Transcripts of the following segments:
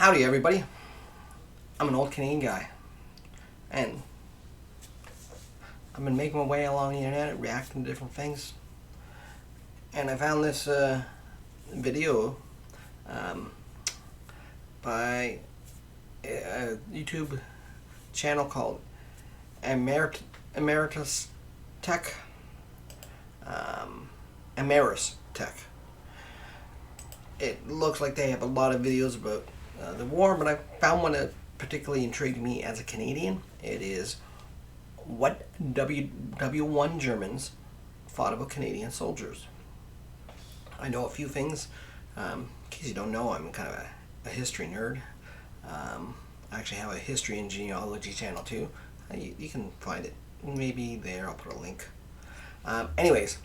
Howdy everybody, I'm an old Canadian guy, and I've been making my way along the internet, reacting to different things, and I found this video by a YouTube channel called Emerus Tech, Emerus Tech. It looks like they have a lot of videos about the war, but I found one that particularly intrigued me as a Canadian. It is what WW1 Germans thought about Canadian soldiers. I know a few things. In case you don't know, I'm kind of a history nerd. I actually have a history and genealogy channel too. You can find it maybe there. I'll put a link. Anyways,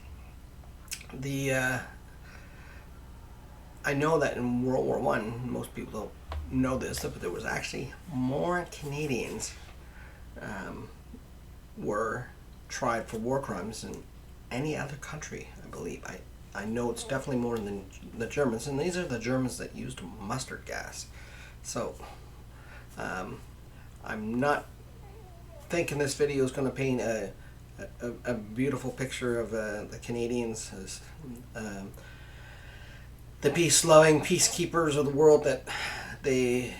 I know that in World War I, most people don't know this, but there was actually more Canadians were tried for war crimes than any other country, I believe. I know it's definitely more than the Germans, and these are the Germans that used mustard gas. So, I'm not thinking this video is going to paint a beautiful picture of the Canadians as the peace-loving peacekeepers of the world that the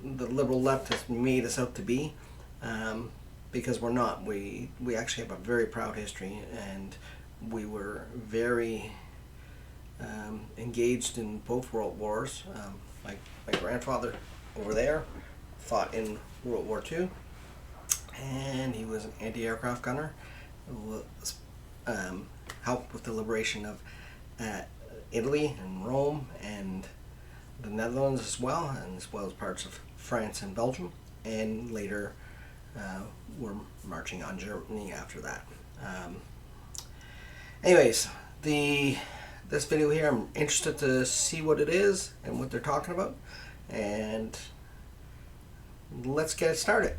liberal left has made us out to be, because we're not. We actually have a very proud history, and we were very engaged in both world wars. My grandfather over there fought in World War II, and he was an anti-aircraft gunner who helped with the liberation of Italy and Rome and the Netherlands as well as parts of France and Belgium, and later were marching on Germany after that. Anyways, this video here, I'm interested to see what it is and what they're talking about, and let's get it started.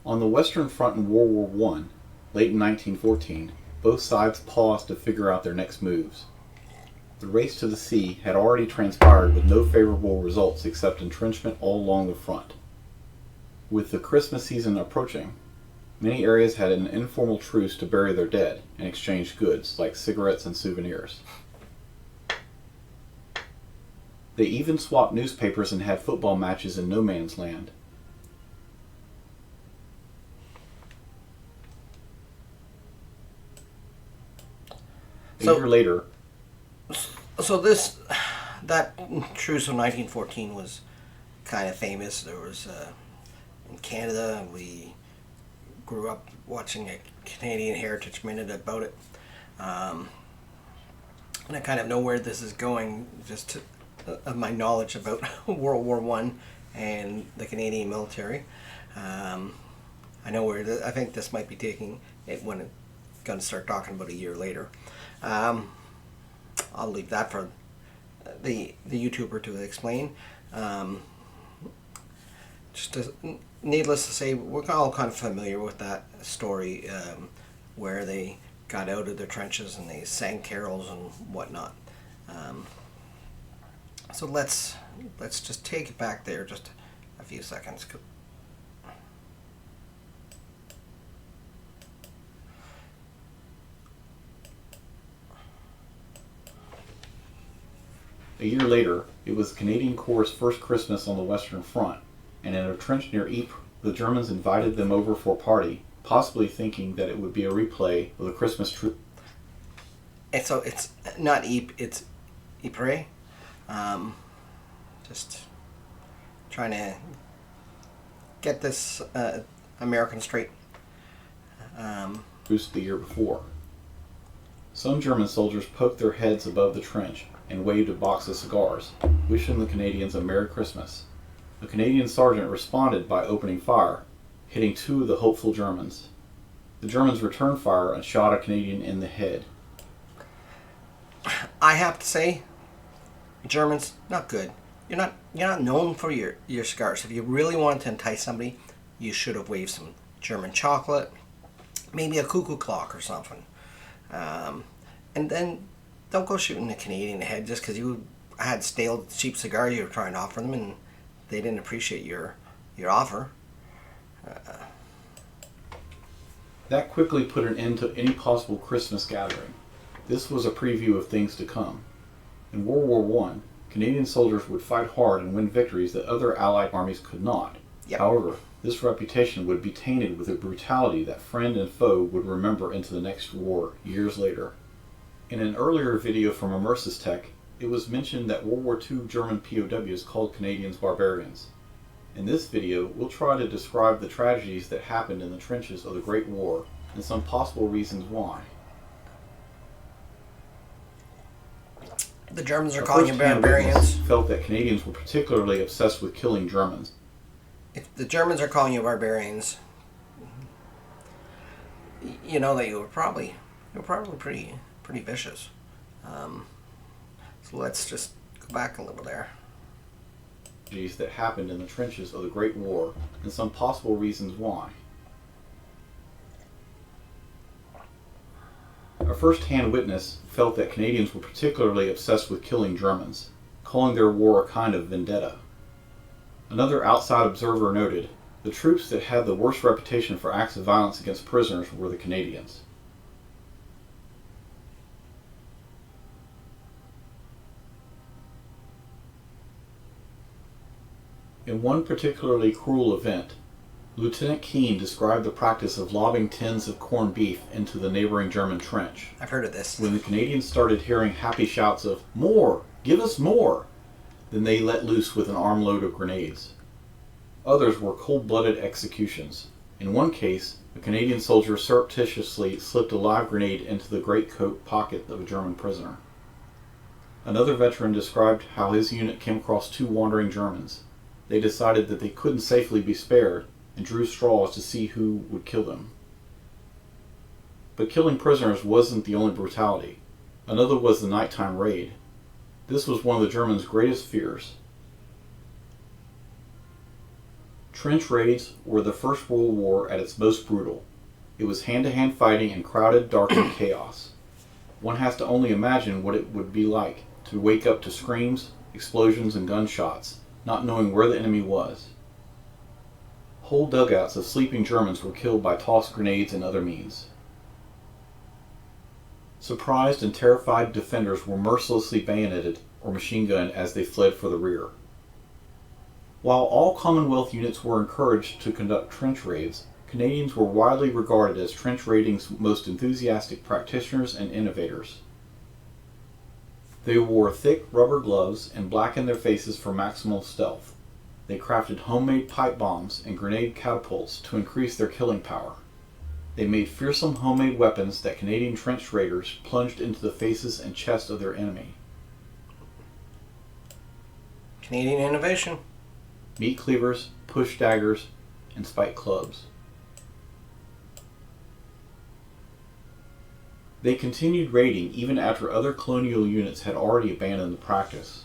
On the Western Front in World War I, late in 1914, both sides paused to figure out their next moves. The race to the sea had already transpired with no favorable results except entrenchment all along the front. With the Christmas season approaching, many areas had an informal truce to bury their dead and exchange goods like cigarettes and souvenirs. They even swapped newspapers and had football matches in no man's land. A year later. So that truce of 1914 was kind of famous. There was in Canada, we grew up watching a Canadian Heritage Minute about it, and I kind of know where this is going just of my knowledge about World War I and the Canadian military. I know where I think this might be taking it when it's going to start talking about a year later. I'll leave that for the YouTuber to explain. Needless to say, we're all kind of familiar with that story, where they got out of their trenches and they sang carols and whatnot. So let's just take it back there just a few seconds. A year later, it was the Canadian Corps' first Christmas on the Western Front, and in a trench near Ypres, the Germans invited them over for a party, possibly thinking that it would be a replay of the Christmas truce. And so it's not Ypres, it's Ypres. Just trying to get this American straight. The year before. Some German soldiers poked their heads above the trench and waved a box of cigars, wishing the Canadians a Merry Christmas. A Canadian sergeant responded by opening fire, hitting two of the hopeful Germans. The Germans returned fire and shot a Canadian in the head. I have to say, Germans, not good. You're not known for your scars. If you really wanted to entice somebody, you should have waved some German chocolate, maybe a cuckoo clock or something. And then don't go shooting a Canadian in the head just because you had stale, cheap cigar you were trying to offer them and they didn't appreciate your offer. That quickly put an end to any possible Christmas gathering. This was a preview of things to come. In World War I, Canadian soldiers would fight hard and win victories that other Allied armies could not. Yep. However, this reputation would be tainted with a brutality that friend and foe would remember into the next war years later. In an earlier video from Emerus Tech, it was mentioned that World War II German POWs called Canadians barbarians. In this video, we'll try to describe the tragedies that happened in the trenches of the Great War and some possible reasons why. The Germans are calling you barbarians. Felt that Canadians were particularly obsessed with killing Germans. If the Germans are calling you barbarians, you know that you were probably pretty vicious. So let's just go back a little there. That happened in the trenches of the Great War and some possible reasons why. A first-hand witness felt that Canadians were particularly obsessed with killing Germans, calling their war a kind of vendetta. Another outside observer noted, the troops that had the worst reputation for acts of violence against prisoners were the Canadians. In one particularly cruel event, Lieutenant Keane described the practice of lobbing tins of corned beef into the neighboring German trench. I've heard of this. When the Canadians started hearing happy shouts of, "More! Give us more!" then they let loose with an armload of grenades. Others were cold-blooded executions. In one case, a Canadian soldier surreptitiously slipped a live grenade into the greatcoat pocket of a German prisoner. Another veteran described how his unit came across two wandering Germans. They decided that they couldn't safely be spared and drew straws to see who would kill them. But killing prisoners wasn't the only brutality. Another was the nighttime raid. This was one of the Germans' greatest fears. Trench raids were the First World War at its most brutal. It was hand-to-hand fighting in crowded, darkened chaos. One has to only imagine what it would be like to wake up to screams, explosions, and gunshots, not knowing where the enemy was. Whole dugouts of sleeping Germans were killed by tossed grenades and other means. Surprised and terrified defenders were mercilessly bayoneted or machine-gunned as they fled for the rear. While all Commonwealth units were encouraged to conduct trench raids, Canadians were widely regarded as trench raiding's most enthusiastic practitioners and innovators. They wore thick rubber gloves and blackened their faces for maximal stealth. They crafted homemade pipe bombs and grenade catapults to increase their killing power. They made fearsome homemade weapons that Canadian trench raiders plunged into the faces and chests of their enemy. Canadian innovation. Meat cleavers, push daggers, and spike clubs. They continued raiding even after other colonial units had already abandoned the practice.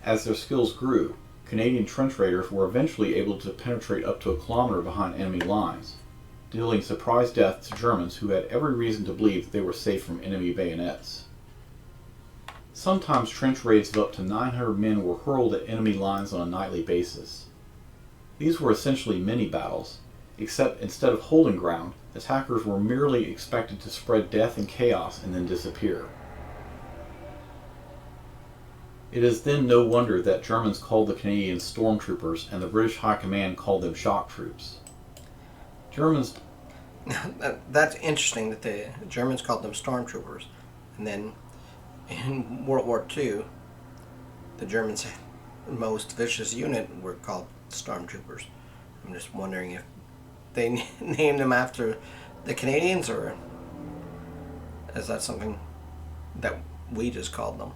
As their skills grew, Canadian trench raiders were eventually able to penetrate up to a kilometer behind enemy lines, dealing surprise death to Germans who had every reason to believe that they were safe from enemy bayonets. Sometimes trench raids of up to 900 men were hurled at enemy lines on a nightly basis. These were essentially mini-battles, except instead of holding ground, attackers were merely expected to spread death and chaos and then disappear. It is then no wonder that Germans called the Canadians stormtroopers and the British High Command called them shock troops. Germans... That's interesting that the Germans called them stormtroopers, and then in World War II, the Germans' most vicious unit were called stormtroopers. I'm just wondering if they named them after the Canadians, or is that something that we just called them?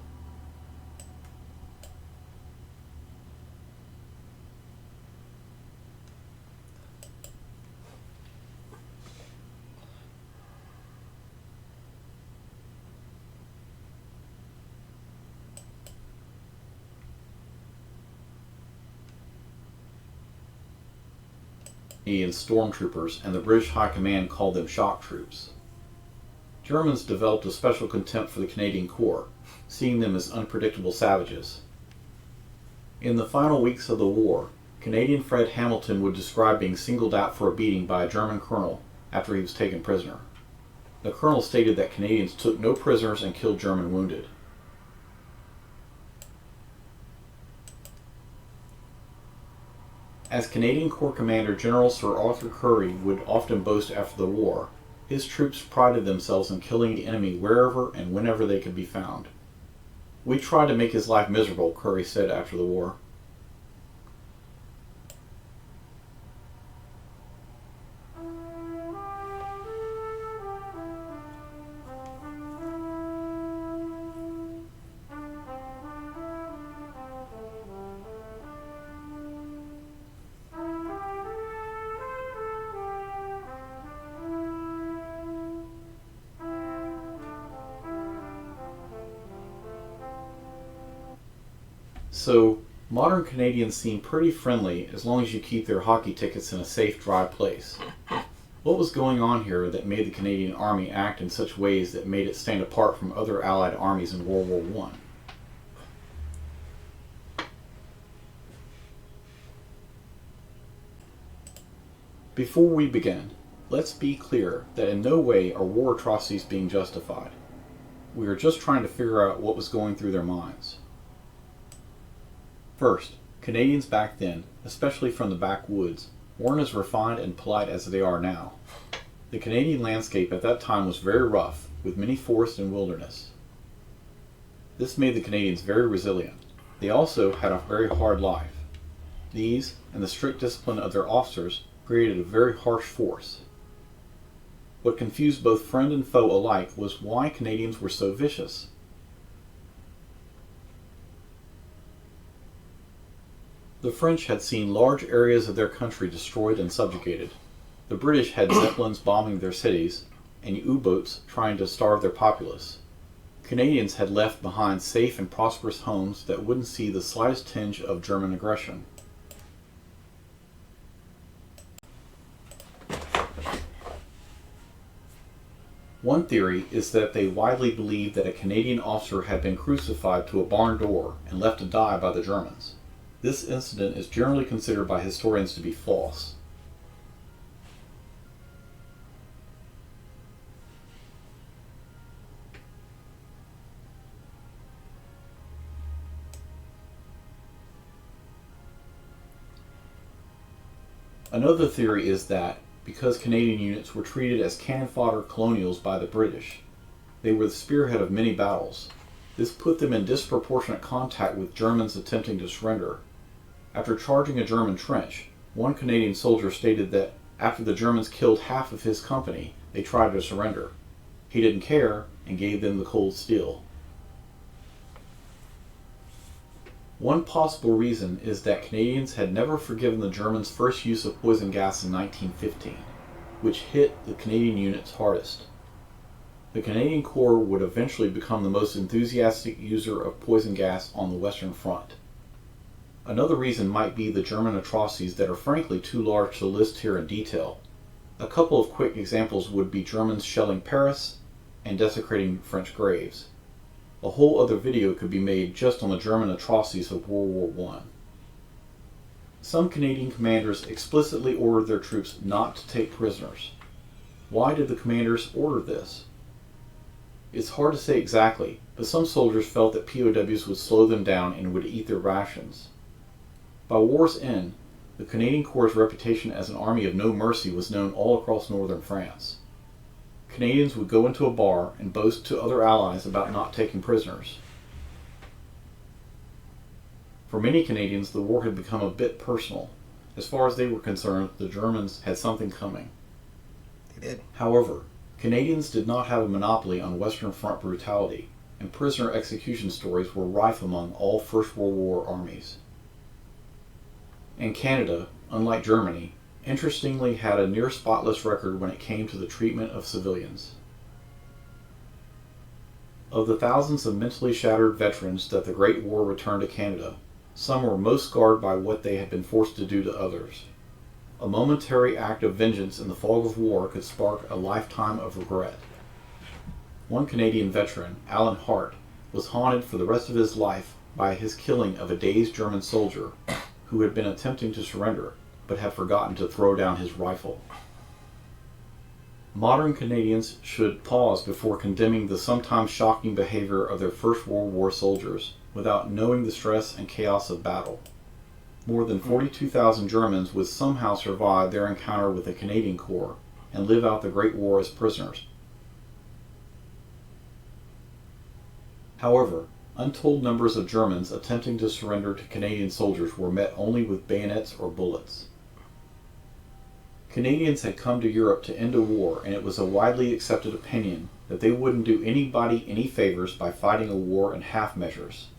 stormtroopers, and the British High Command called them shock troops. Germans developed a special contempt for the Canadian Corps, seeing them as unpredictable savages. In the final weeks of the war, Canadian Fred Hamilton would describe being singled out for a beating by a German colonel after he was taken prisoner. The colonel stated that Canadians took no prisoners and killed German wounded. As Canadian Corps Commander General Sir Arthur Currie would often boast after the war, his troops prided themselves in killing the enemy wherever and whenever they could be found. "We tried to make his life miserable," Currie said after the war. So, modern Canadians seem pretty friendly as long as you keep their hockey tickets in a safe, dry place. What was going on here that made the Canadian Army act in such ways that made it stand apart from other Allied armies in World War I? Before we begin, let's be clear that in no way are war atrocities being justified. We are just trying to figure out what was going through their minds. First, Canadians back then, especially from the backwoods, weren't as refined and polite as they are now. The Canadian landscape at that time was very rough, with many forests and wilderness. This made the Canadians very resilient. They also had a very hard life. These, and the strict discipline of their officers, created a very harsh force. What confused both friend and foe alike was why Canadians were so vicious. The French had seen large areas of their country destroyed and subjugated. The British had Zeppelins bombing their cities, and U-boats trying to starve their populace. Canadians had left behind safe and prosperous homes that wouldn't see the slightest tinge of German aggression. One theory is that they widely believed that a Canadian officer had been crucified to a barn door and left to die by the Germans. This incident is generally considered by historians to be false. Another theory is that, because Canadian units were treated as cannon fodder colonials by the British, they were the spearhead of many battles. This put them in disproportionate contact with Germans attempting to surrender. After charging a German trench, one Canadian soldier stated that after the Germans killed half of his company, they tried to surrender. He didn't care and gave them the cold steel. One possible reason is that Canadians had never forgiven the Germans' first use of poison gas in 1915, which hit the Canadian units hardest. The Canadian Corps would eventually become the most enthusiastic user of poison gas on the Western Front. Another reason might be the German atrocities that are frankly too large to list here in detail. A couple of quick examples would be Germans shelling Paris and desecrating French graves. A whole other video could be made just on the German atrocities of World War I. Some Canadian commanders explicitly ordered their troops not to take prisoners. Why did the commanders order this? It's hard to say exactly, but some soldiers felt that POWs would slow them down and would eat their rations. By war's end, the Canadian Corps' reputation as an army of no mercy was known all across northern France. Canadians would go into a bar and boast to other allies about not taking prisoners. For many Canadians, the war had become a bit personal. As far as they were concerned, the Germans had something coming. They did. However, Canadians did not have a monopoly on Western Front brutality, and prisoner execution stories were rife among all First World War armies. And Canada, unlike Germany, interestingly had a near spotless record when it came to the treatment of civilians. Of the thousands of mentally shattered veterans that the Great War returned to Canada, some were most scarred by what they had been forced to do to others. A momentary act of vengeance in the fog of war could spark a lifetime of regret. One Canadian veteran, Alan Hart, was haunted for the rest of his life by his killing of a dazed German soldier who had been attempting to surrender but had forgotten to throw down his rifle. Modern Canadians should pause before condemning the sometimes shocking behavior of their First World War soldiers without knowing the stress and chaos of battle. More than 42,000 Germans would somehow survive their encounter with the Canadian Corps and live out the Great War as prisoners. However, untold numbers of Germans attempting to surrender to Canadian soldiers were met only with bayonets or bullets. Canadians had come to Europe to end a war, and it was a widely accepted opinion that they wouldn't do anybody any favors by fighting a war in half measures.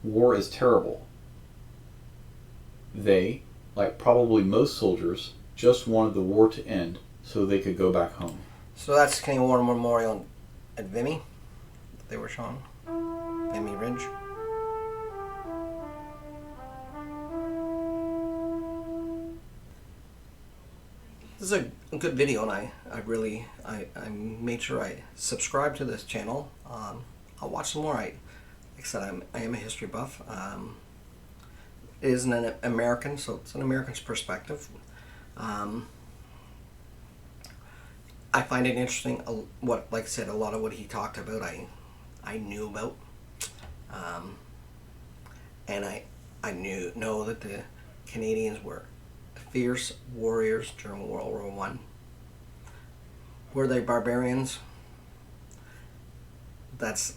War is terrible. They, like probably most soldiers, just wanted the war to end so they could go back home. So that's Canadian War Memorial at Vimy. They were shown. Vimy Ridge. This is a good video, and I made sure I subscribe to this channel. I'll watch some more. Like I said, I am a history buff. It is an American, so it's an American's perspective. I find it interesting. Like I said, a lot of what he talked about, I knew about, and I know that the Canadians were fierce warriors during World War I. Were they barbarians? That's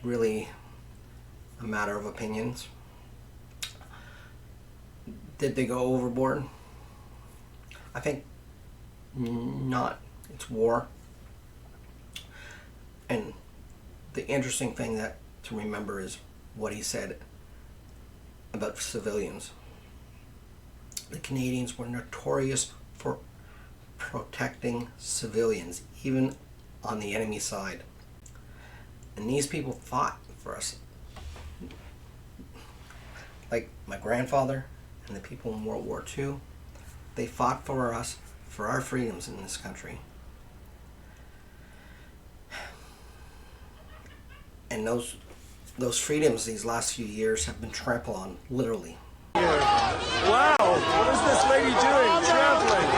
really a matter of opinions. Did they go overboard? I think not. It's war. And the interesting thing to remember is what he said about civilians. The Canadians were notorious for protecting civilians, even on the enemy side. And these people fought for us. Like my grandfather and the people in World War II, they fought for us, for our freedoms in this country. And those freedoms these last few years have been trampled on, literally. Wow, what is this lady doing? Trampling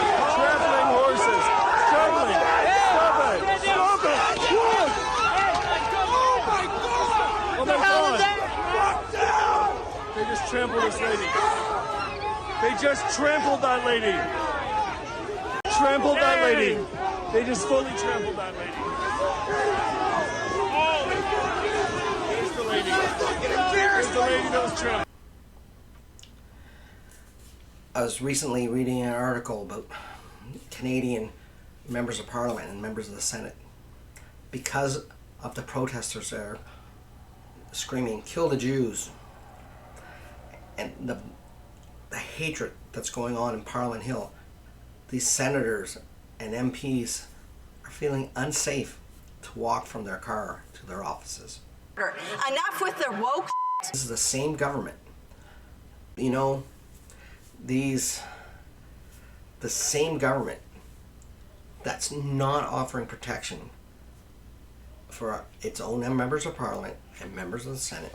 horses. Trampling. Stop it. Stop it. Oh my God. They just trampled this lady. They just trampled that lady. Trampled that lady. They just fully trampled that lady. There's the lady. There's the lady that was trampled. I was recently reading an article about Canadian members of Parliament and members of the Senate. Because of the protesters there screaming, "Kill the Jews," and the hatred that's going on in Parliament Hill, these senators and MPs are feeling unsafe to walk from their car to their offices. Enough with the woke. This is the same government. You know, the same government that's not offering protection for its own members of Parliament and members of the Senate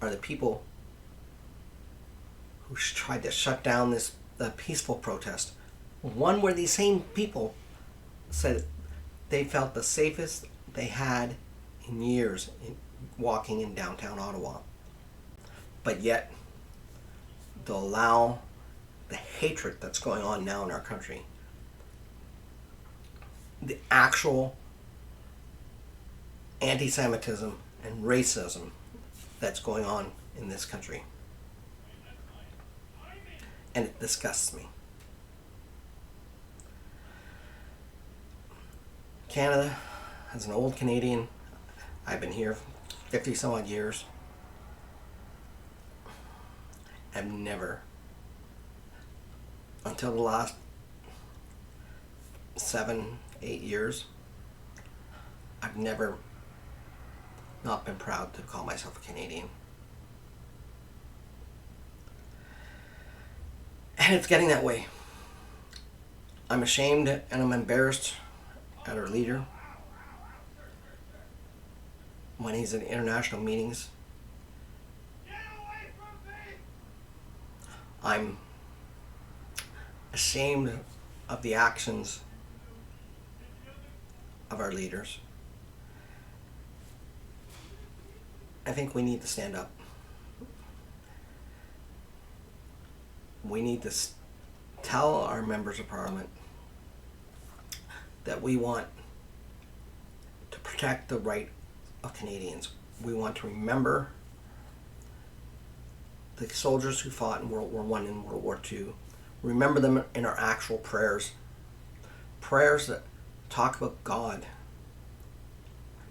are the people who tried to shut down this peaceful protest. One where these same people said they felt the safest they had in years walking in downtown Ottawa. But yet, to allow the hatred that's going on now in our country, the actual anti-Semitism and racism that's going on in this country. And it disgusts me. Canada, as an old Canadian, I've been here 50 some odd years. I've never, until the last 7, 8 years, I've never not been proud to call myself a Canadian. And it's getting that way. I'm ashamed and I'm embarrassed at our leader when he's in international meetings. I'm ashamed of the actions of our leaders. I think we need to stand up. We need to tell our members of parliament that we want to protect the right of Canadians. We want to remember the soldiers who fought in World War I and World War II. Remember them in our actual prayers. Prayers that talk about God.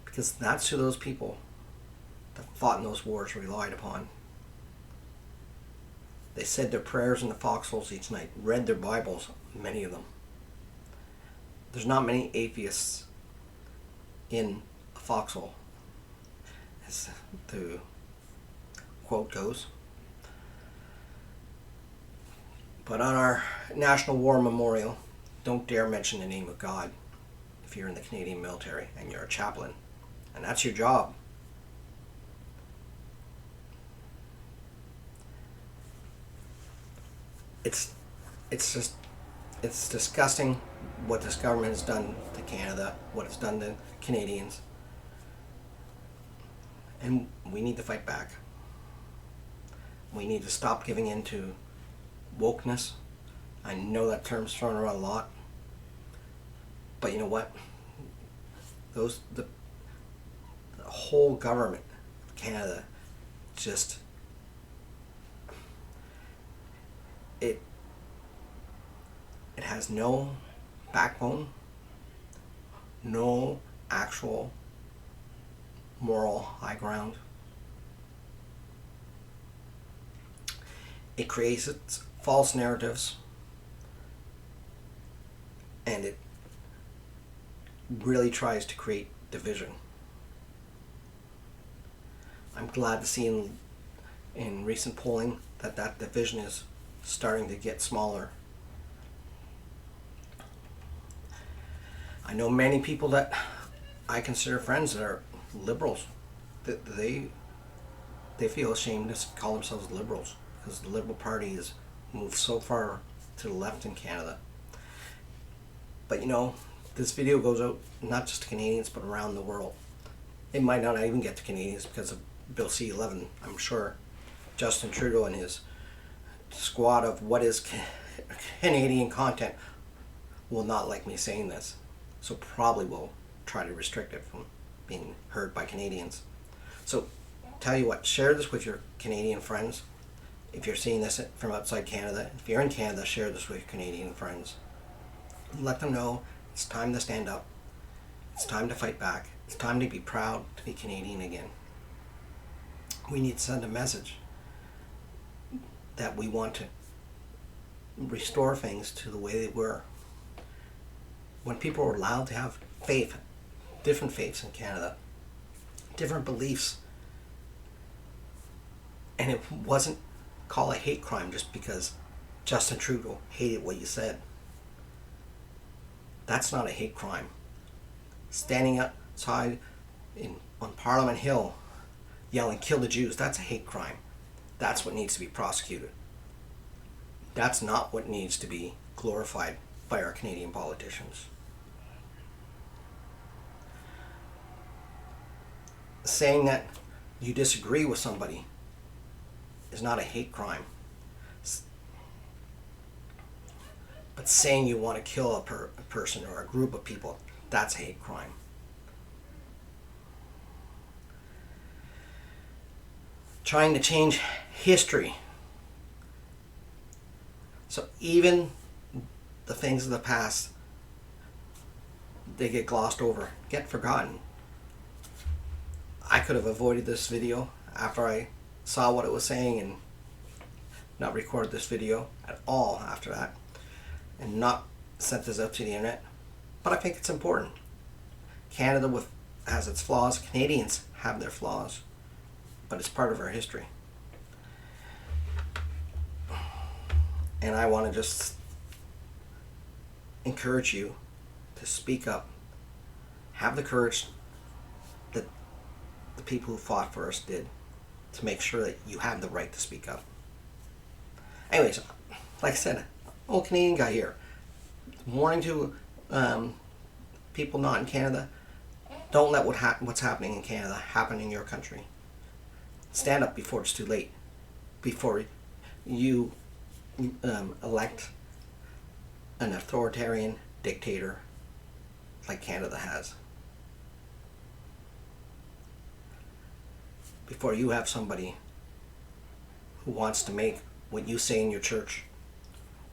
Because that's who those people that fought in those wars relied upon. They said their prayers in the foxholes each night, read their Bibles, many of them. There's not many atheists in a foxhole, as the quote goes. But on our National War Memorial, don't dare mention the name of God if you're in the Canadian military and you're a chaplain. And that's your job. It's disgusting what this government has done to Canada, what it's done to Canadians. And we need to fight back. We need to stop giving in to wokeness. I know that term's thrown around a lot. But you know what? The whole government of Canada just it has no backbone, no actual moral high ground. It creates its false narratives, and it really tries to create division. I'm glad to see in recent polling that division is starting to get smaller. I know many people that I consider friends that are liberals. That they feel ashamed to call themselves liberals because the Liberal Party has moved so far to the left in Canada. But you know, this video goes out not just to Canadians but around the world. It might not even get to Canadians because of Bill C-11. I'm sure Justin Trudeau and his squad of what is Canadian content will not like me saying this. So probably will try to restrict it from being heard by Canadians. So tell you what, share this with your Canadian friends. If you're seeing this from outside Canada, if you're in Canada, share this with your Canadian friends. Let them know it's time to stand up. It's time to fight back. It's time to be proud to be Canadian again. We need to send a message that we want to restore things to the way they were. When people were allowed to have faith, different faiths in Canada, different beliefs, and it wasn't called a hate crime just because Justin Trudeau hated what you said. That's not a hate crime. Standing outside on Parliament Hill yelling, "Kill the Jews," that's a hate crime. That's what needs to be prosecuted. That's not what needs to be glorified by our Canadian politicians. Saying that you disagree with somebody is not a hate crime. But saying you want to kill a person or a group of people, that's a hate crime. Trying to change history. So even the things of the past, they get glossed over, get forgotten. I could have avoided this video after I saw what it was saying and not recorded this video at all after that and not sent this out to the internet. But I think it's important. Canada has its flaws. Canadians have their flaws. But it's part of our history. And I want to just encourage you to speak up. Have the courage that the people who fought for us did, to make sure that you have the right to speak up. Anyways, like I said, old Canadian guy here. Warning to people not in Canada, don't let what's happening in Canada happen in your country. Stand up before it's too late. Before you elect an authoritarian dictator like Canada has. Before you have somebody who wants to make what you say in your church,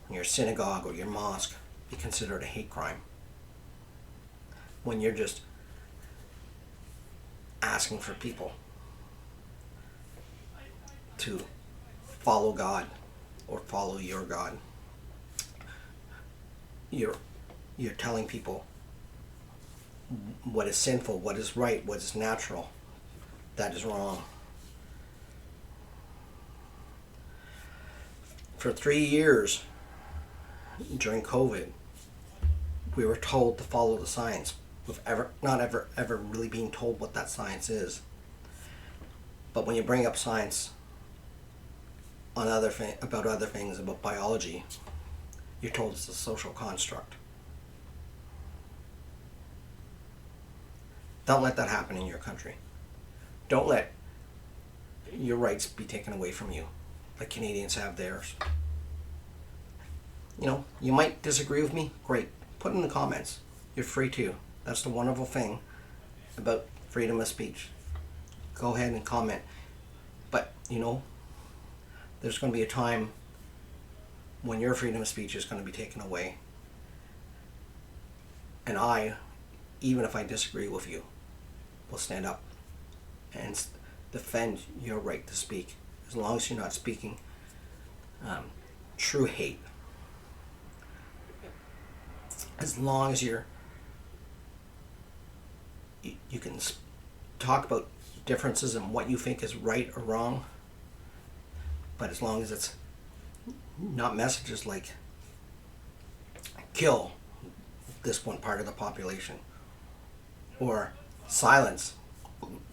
in your synagogue or your mosque, be considered a hate crime. When you're just asking for people to follow God or follow your God. You're telling people what is sinful, what is right, what is natural. That is wrong. For 3 years during COVID, we were told to follow the science, with not ever really being told what that science is. But when you bring up science on about other things, about biology, you're told it's a social construct. Don't let that happen in your country. Don't let your rights be taken away from you, like Canadians have theirs. You know, you might disagree with me. Great. Put it in the comments. You're free to. That's the wonderful thing about freedom of speech. Go ahead and comment. But, you know, there's going to be a time when your freedom of speech is going to be taken away. And I, even if I disagree with you, will stand up and defend your right to speak, as long as you're not speaking true hate. As long as you can talk about differences and what you think is right or wrong, but as long as it's not messages like kill this one part of the population or silence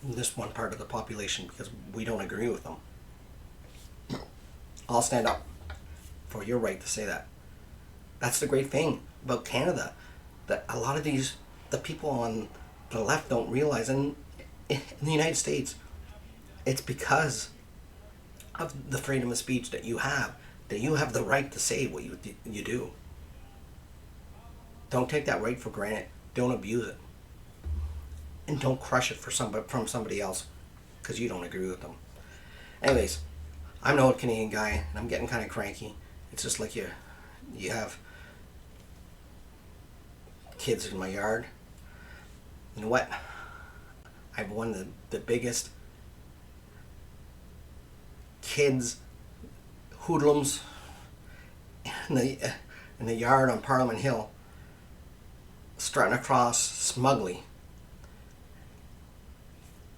this one part of the population because we don't agree with them. I'll stand up for your right to say that. That's the great thing about Canada, that a lot of the people on the left don't realize. And in the United States, it's because of the freedom of speech that you have the right to say what you do. Don't take that right for granted. Don't abuse it. And don't crush it from somebody else because you don't agree with them. Anyways, I'm an old Canadian guy and I'm getting kind of cranky. It's just like you have kids in my yard. You know what? I've one of the biggest kids hoodlums in the yard on Parliament Hill, strutting across smugly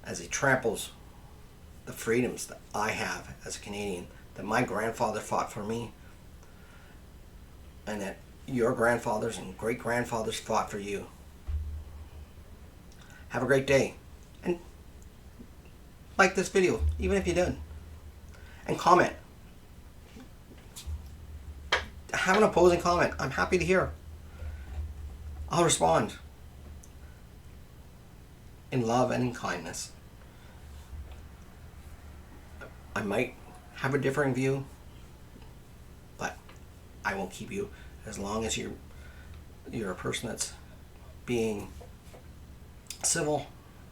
as he tramples the freedoms that I have as a Canadian, that my grandfather fought for me, and that your grandfathers and great-grandfathers fought for you. Have a great day. And like this video, even if you didn't. And comment. Have an opposing comment. I'm happy to hear. I'll respond. In love and in kindness. I might have a differing view, but I won't keep you, as long as you're a person that's being civil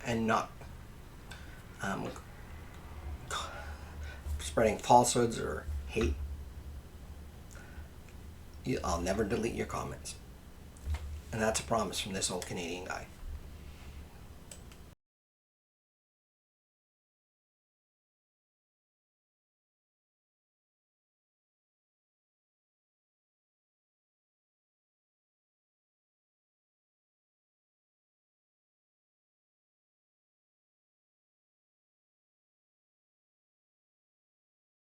and not spreading falsehoods or hate. I'll never delete your comments. And that's a promise from this old Canadian guy.